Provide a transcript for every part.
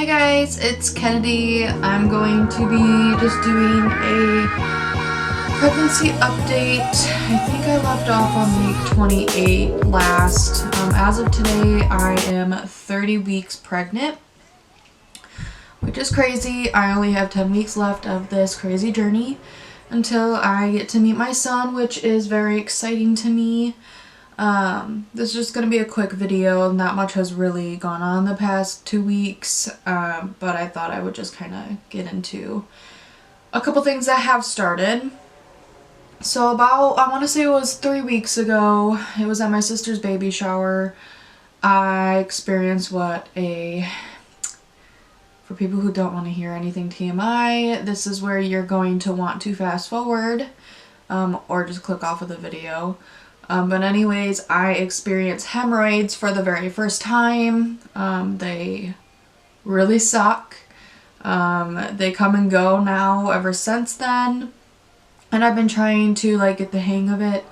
Hi guys, it's Kennedy. I'm going to be just doing a pregnancy update. I think I left off on week 28 last. As of today, I am 30 weeks pregnant, which is crazy. I only have 10 weeks left of this crazy journey until I get to meet my son, which is very exciting to me. This is just going to be a quick video. Not much has really gone on the past 2 weeks, but I thought I would just kind of get into a couple things that have started. So about, I want to say it was 3 weeks ago, it was at my sister's baby shower. I experienced for people who don't want to hear anything TMI, this is where you're going to want to fast forward, or just click off of the video. But anyways, I experienced hemorrhoids for the very first time. They really suck. They come and go now ever since then. And I've been trying to get the hang of it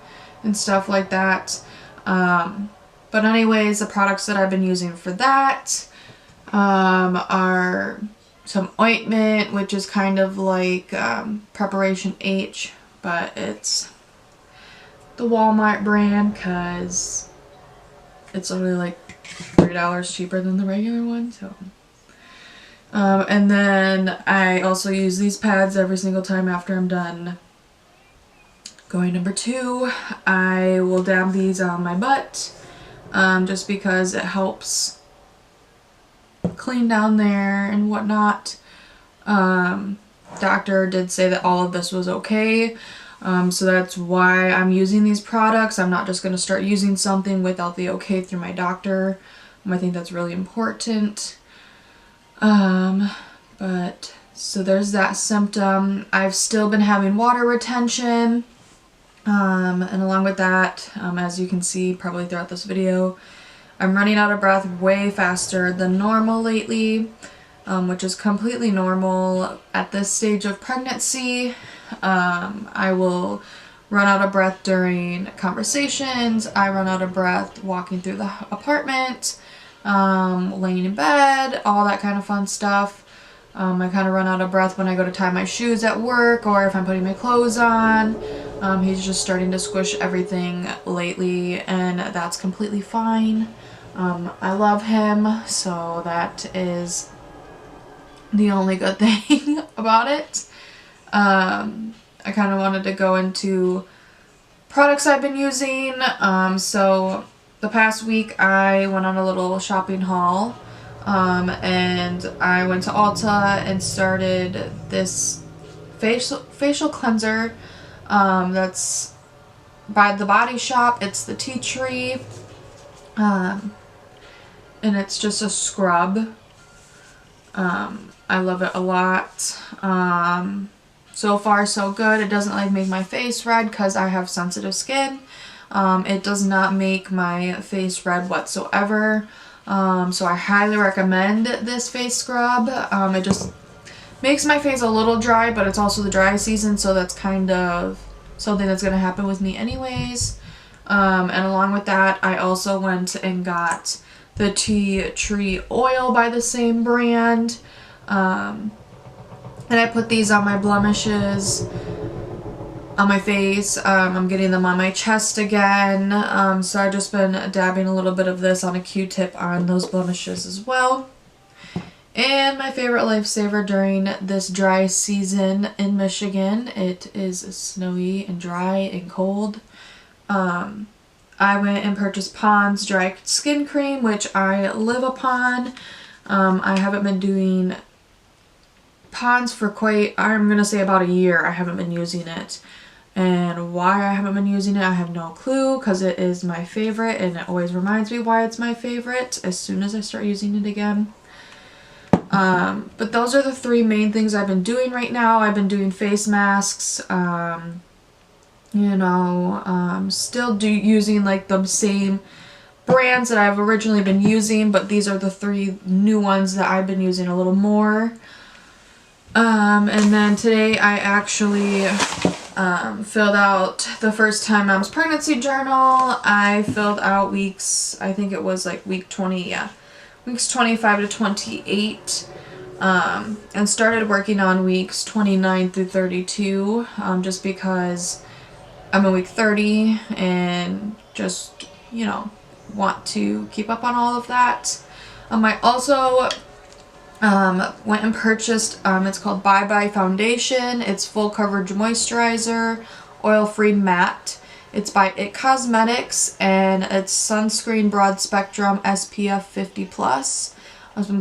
and stuff like that. But anyways, the products that I've been using for that are some ointment, which is kind of like Preparation H, but it's the Walmart brand because it's only like $3 cheaper than the regular one. So and then I also use these pads every single time after I'm done going number 2. I will dab these on my butt just because it helps clean down there and whatnot. Doctor did say that all of this was okay. So that's why I'm using these products. I'm not just going to start using something without the okay through my doctor. I think that's really important. But so there's that symptom. I've still been having water retention. And along with that, as you can see probably throughout this video, I'm running out of breath way faster than normal lately, which is completely normal at this stage of pregnancy. I will run out of breath during conversations. I run out of breath walking through the apartment, laying in bed, all that kind of fun stuff. I kind of run out of breath when I go to tie my shoes at work or if I'm putting my clothes on. He's just starting to squish everything lately, and that's completely fine. I love him, so that is the only good thing about it. I kind of wanted to go into products I've been using. So the past week I went on a little shopping haul, and I went to Ulta and started this facial cleanser that's by The Body Shop. It's the tea tree, and it's just a scrub. I love it a lot. So far so good. It doesn't make my face red because I have sensitive skin. It does not make my face red whatsoever. So I highly recommend this face scrub. It just makes my face a little dry, but it's also the dry season, so that's kind of something that's going to happen with me anyways. And along with that, I also went and got the tea tree oil by the same brand. And I put these on my blemishes on my face. I'm getting them on my chest again. So I've just been dabbing a little bit of this on a Q-tip on those blemishes as well. And my favorite lifesaver during this dry season in Michigan, it is snowy and dry and cold. I went and purchased Pond's dry skin cream, which I live upon. I haven't been doing Pond's for I'm gonna say about a year. I haven't been using it, and why I haven't been using it I have no clue, because it is my favorite and it always reminds me why it's my favorite as soon as I start using it again. But those are the 3 main things I've been doing right now. I've been doing face masks, still using the same brands that I've originally been using, but these are the 3 new ones that I've been using a little more. And then today I actually filled out the first time mom's pregnancy journal. I filled out weeks, I think it was week 20, yeah. Weeks 25 to 28. and started working on weeks 29 through 32, just because I'm in week 30 and just, you know, want to keep up on all of that. I also went and purchased, it's called Bye Bye Foundation. It's full coverage moisturizer, oil-free matte. It's by IT Cosmetics, and it's sunscreen broad spectrum SPF 50+.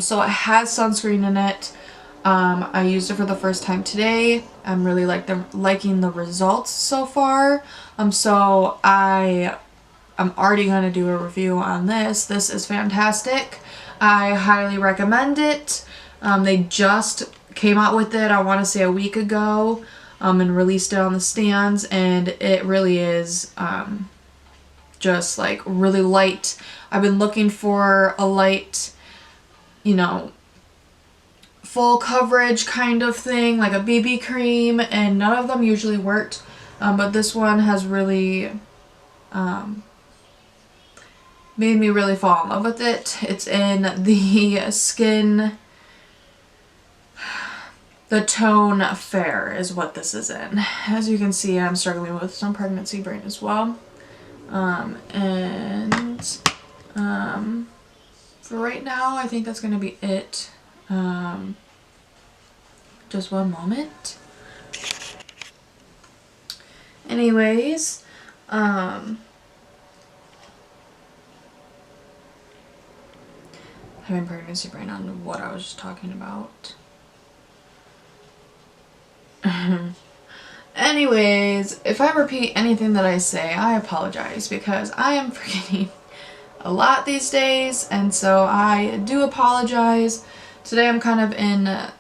So it has sunscreen in it. I used it for the first time today. I'm really liking the results so far. So I'm already going to do a review on this. This is fantastic. I highly recommend it. They just came out with it, I want to say a week ago, and released it on the stands, and it really is just like really light. I've been looking for a light, you know, full coverage kind of thing, like a BB cream, and none of them usually worked, but this one has really made me really fall in love with it. It's in the tone Fair is what this is in. As you can see, I'm struggling with some pregnancy brain as well. For right now, I think that's going to be it. Just one moment. Anyways, having pregnancy brain on what I was just talking about. Anyways, if I repeat anything that I say, I apologize, because I am forgetting a lot these days, and so I do apologize. Today I'm kind of in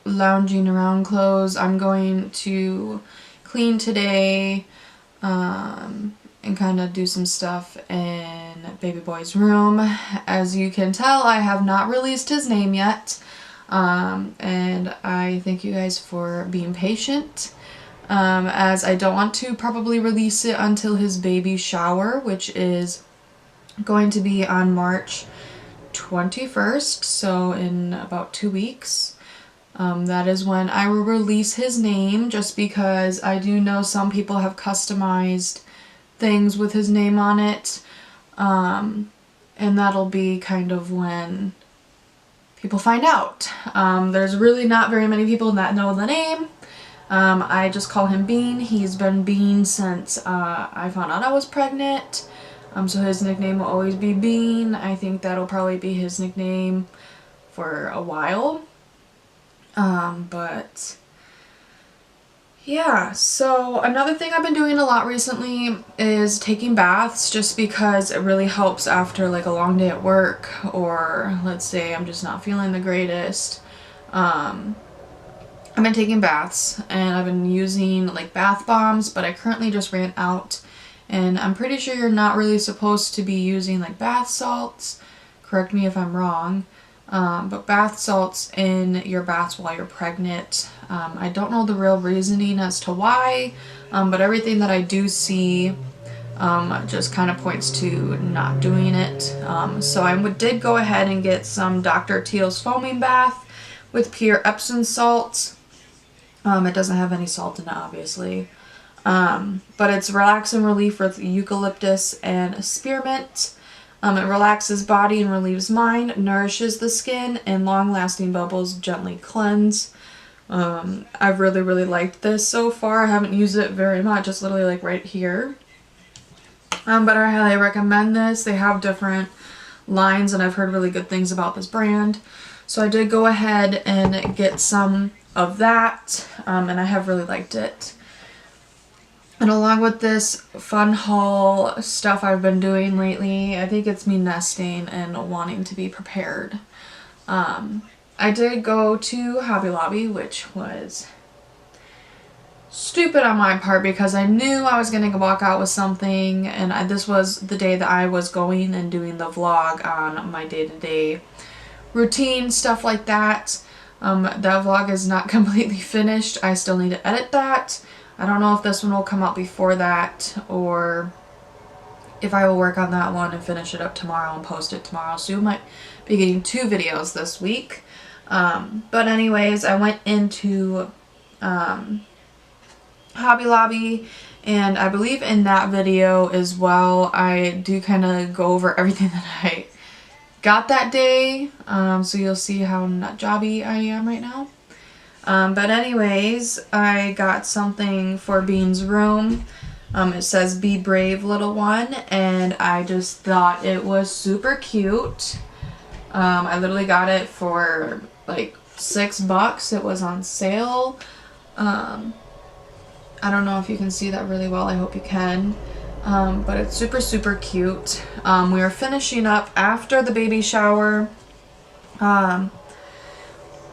lounging around clothes. I'm going to clean today, and kind of do some stuff in baby boy's room. As you can tell, I have not released his name yet, and I thank you guys for being patient, as I don't want to probably release it until his baby shower, which is going to be on March 21st, so in about 2 weeks. That is when I will release his name, just because I do know some people have customized things with his name on it, and that'll be kind of when people find out. There's really not very many people that know the name. I just call him Bean. He's been Bean since I found out I was pregnant. So his nickname will always be Bean. I think that'll probably be his nickname for a while. But yeah, so another thing I've been doing a lot recently is taking baths, just because it really helps after like a long day at work, or let's say I'm just not feeling the greatest. I've been taking baths, and I've been using like bath bombs, but I currently just ran out, and I'm pretty sure you're not really supposed to be using like bath salts. Correct me if I'm wrong. But bath salts in your baths while you're pregnant. I don't know the real reasoning as to why, but everything that I do see just kind of points to not doing it. So I did go ahead and get some Dr. Teal's foaming bath with pure Epsom salts. It doesn't have any salt in it, obviously. But it's relax and relief with eucalyptus and spearmint. It relaxes body and relieves mind, nourishes the skin, and long-lasting bubbles gently cleanse. I've really liked this so far. I haven't used it very much, it's literally like right here. But I highly recommend this. They have different lines, and I've heard really good things about this brand. So I did go ahead and get some of that, and I have really liked it. And along with this fun haul stuff I've been doing lately, I think it's me nesting and wanting to be prepared. I did go to Hobby Lobby, which was stupid on my part, because I knew I was going to walk out with something, and this was the day that I was going and doing the vlog on my day-to-day routine, stuff like that. That vlog is not completely finished. I still need to edit that. I don't know if this one will come out before that, or if I will work on that one and finish it up tomorrow and post it tomorrow. So you might be getting 2 videos this week. But anyways, I went into Hobby Lobby, and I believe in that video as well I do kind of go over everything that I got that day, so you'll see how nut jobby I am right now. But anyways, I got something for Bean's room. It says "Be brave, little one," and I just thought it was super cute. I literally got it for like $6. It was on sale. I don't know if you can see that really well. I hope you can. But it's super cute. We are finishing up after the baby shower.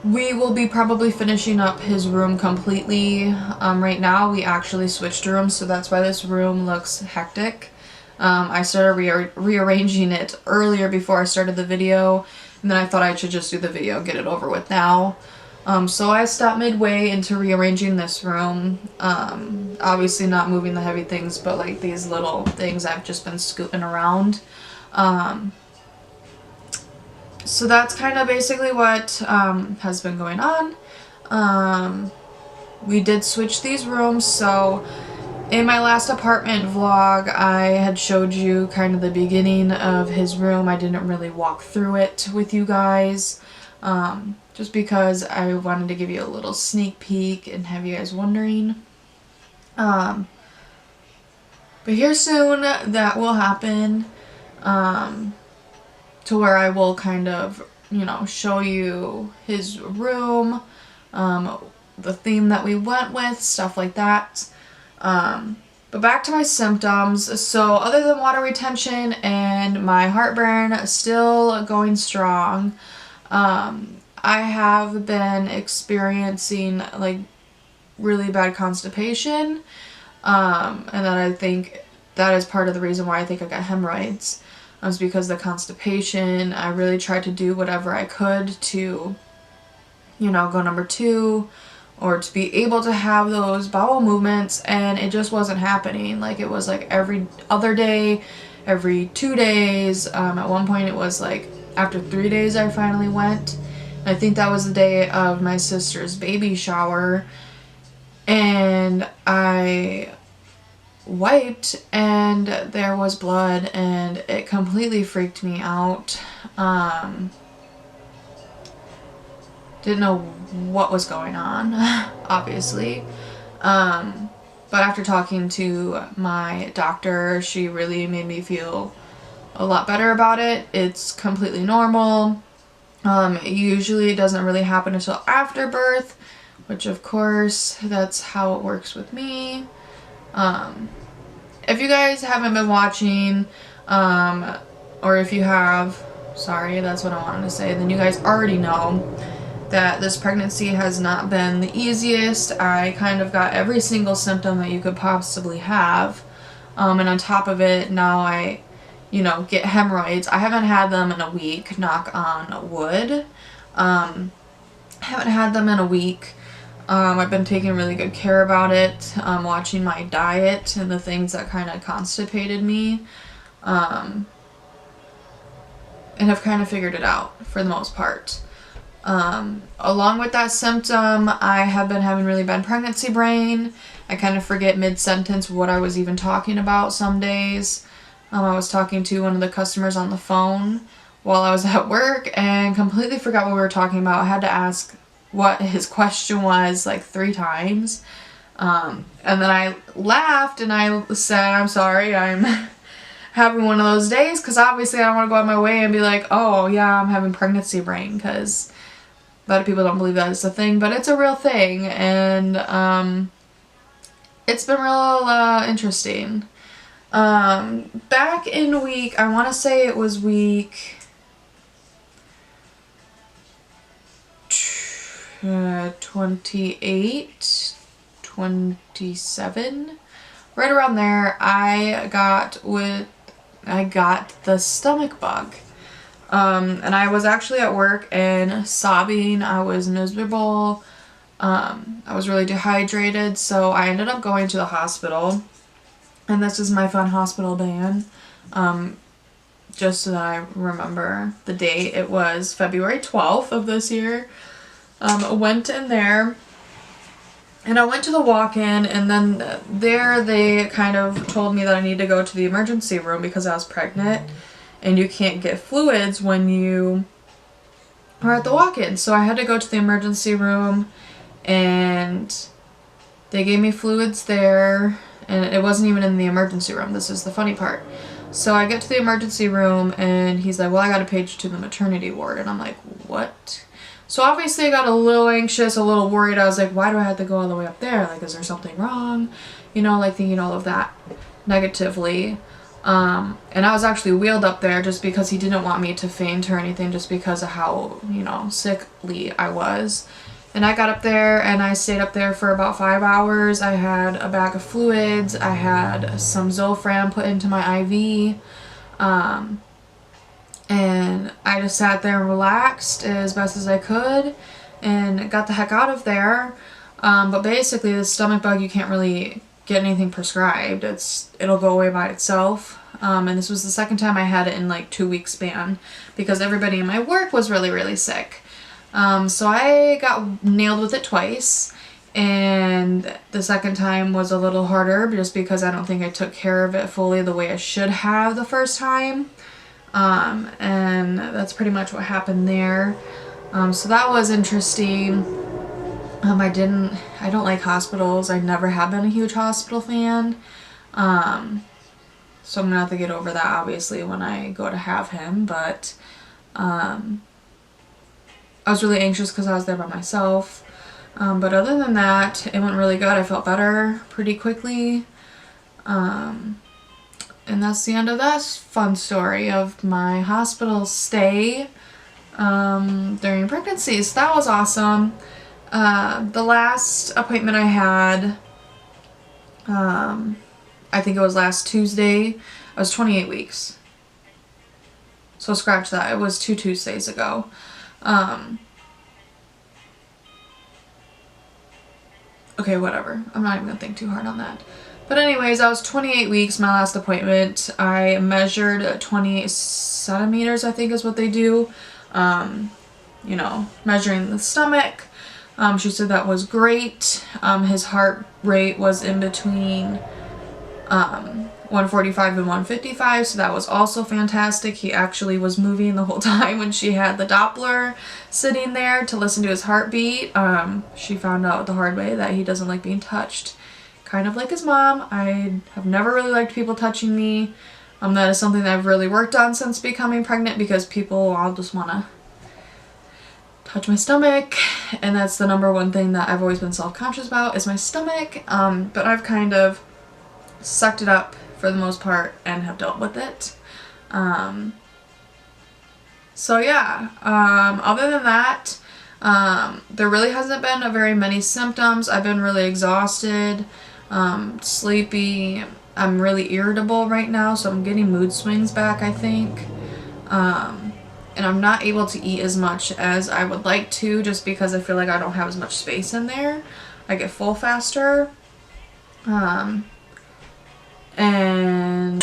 We will be probably finishing up his room completely. Right now we actually switched rooms, so that's why this room looks hectic. I started rearranging it earlier before I started the video, and then I thought I should just do the video, get it over with now. So I stopped midway into rearranging this room. Obviously not moving the heavy things, but like these little things I've just been scooting around. So that's kind of basically what has been going on. We did switch these rooms, so in my last apartment vlog I had showed you kind of the beginning of his room. I didn't really walk through it with you guys, just because I wanted to give you a little sneak peek and have you guys wondering. But here soon that will happen, to where I will kind of, you know, show you his room, the theme that we went with, stuff like that. But back to my symptoms. So other than water retention and my heartburn still going strong, I have been experiencing like really bad constipation, and that I think that is part of the reason why I think I got hemorrhoids. Was because of the constipation. I really tried to do whatever I could to, you know, go number 2 or to be able to have those bowel movements, and it just wasn't happening. Like it was like every other day, every 2 days. At one point it was like after 3 days I finally went. I think that was the day of my sister's baby shower, and I wiped and there was blood, and it completely freaked me out. Didn't know what was going on, obviously. But after talking to my doctor, she really made me feel a lot better about it. It's completely normal. Usually it doesn't really happen until after birth, which of course that's how it works with me. If you guys haven't been watching, or if you have, sorry, that's what I wanted to say, then you guys already know that this pregnancy has not been the easiest. I kind of got every single symptom that you could possibly have, and on top of it, now I, you know, get hemorrhoids. I haven't had them in a week, knock on wood. Haven't had them in a week. I've been taking really good care about it, watching my diet and the things that kind of constipated me, and have kind of figured it out for the most part. Along with that symptom, I have been having really bad pregnancy brain. I kind of forget mid-sentence what I was even talking about some days. I was talking to one of the customers on the phone while I was at work and completely forgot what we were talking about. I had to ask what his question was like 3 times. And then I laughed and I said, I'm sorry, I'm having one of those days, because obviously I don't want to go out of my way and be like, oh yeah, I'm having pregnancy brain, because a lot of people don't believe that it's a thing, but it's a real thing, and it's been real interesting. Back in week, I want to say it was week 28, 27, right around there, I got the stomach bug. And I was actually at work and sobbing. I was miserable. I was really dehydrated, so I ended up going to the hospital. And this is my fun hospital band. just so that I remember the date. It was February 12th of this year. I went in there and I went to the walk-in, and then there they kind of told me that I need to go to the emergency room because I was pregnant and you can't get fluids when you are at the walk-in. So I had to go to the emergency room and they gave me fluids there, and it wasn't even in the emergency room. This is the funny part. So I get to the emergency room and he's like, well, I got to page you to the maternity ward. And I'm like, what? So obviously I got a little anxious, a little worried. I was like, why do I have to go all the way up there? Like, is there something wrong? You know, like thinking all of that negatively. And I was actually wheeled up there just because he didn't want me to faint or anything, just because of how, you know, sickly I was. And I got up there and I stayed up there for about 5 hours. I had a bag of fluids. I had some Zofran put into my IV. And I just sat there and relaxed as best as I could and got the heck out of there. But basically the stomach bug, you can't really get anything prescribed. It'll go away by itself. And this was the second time I had it in like 2 week span because everybody in my work was really, really sick. So I got nailed with it twice, and the second time was a little harder just because I don't think I took care of it fully the way I should have the first time. And that's pretty much what happened there. So that was interesting. I don't like hospitals. I never have been a huge hospital fan. So I'm gonna have to get over that obviously when I go to have him, but, I was really anxious because I was there by myself. But other than that, it went really good. I felt better pretty quickly. And that's the end of that fun story of my hospital stay during pregnancy. So that was awesome. The last appointment I had, I think it was last Tuesday. I was 28 weeks. So scratch that. It was 2 Tuesdays ago. Okay, whatever. I'm not even gonna think too hard on that. But anyways, I was 28 weeks, my last appointment. I measured 28 centimeters, I think is what they do. You know, measuring the stomach. She said that was great. His heart rate was in between 145 and 155, so that was also fantastic. He actually was moving the whole time when she had the Doppler sitting there to listen to his heartbeat. She found out the hard way that he doesn't like being touched, kind of like his mom. I have never really liked people touching me. That is something that I've really worked on since becoming pregnant, because people all just want to touch my stomach, and that's the number one thing that I've always been self-conscious about, is my stomach. But I've kind of sucked it up for the most part and have dealt with it. So yeah, other than that, there really hasn't been very many symptoms. I've been really exhausted, sleepy. I'm really irritable right now, so I'm getting mood swings back, I think. And I'm not able to eat as much as I would like to, just because I feel like I don't have as much space in there. I get full faster. And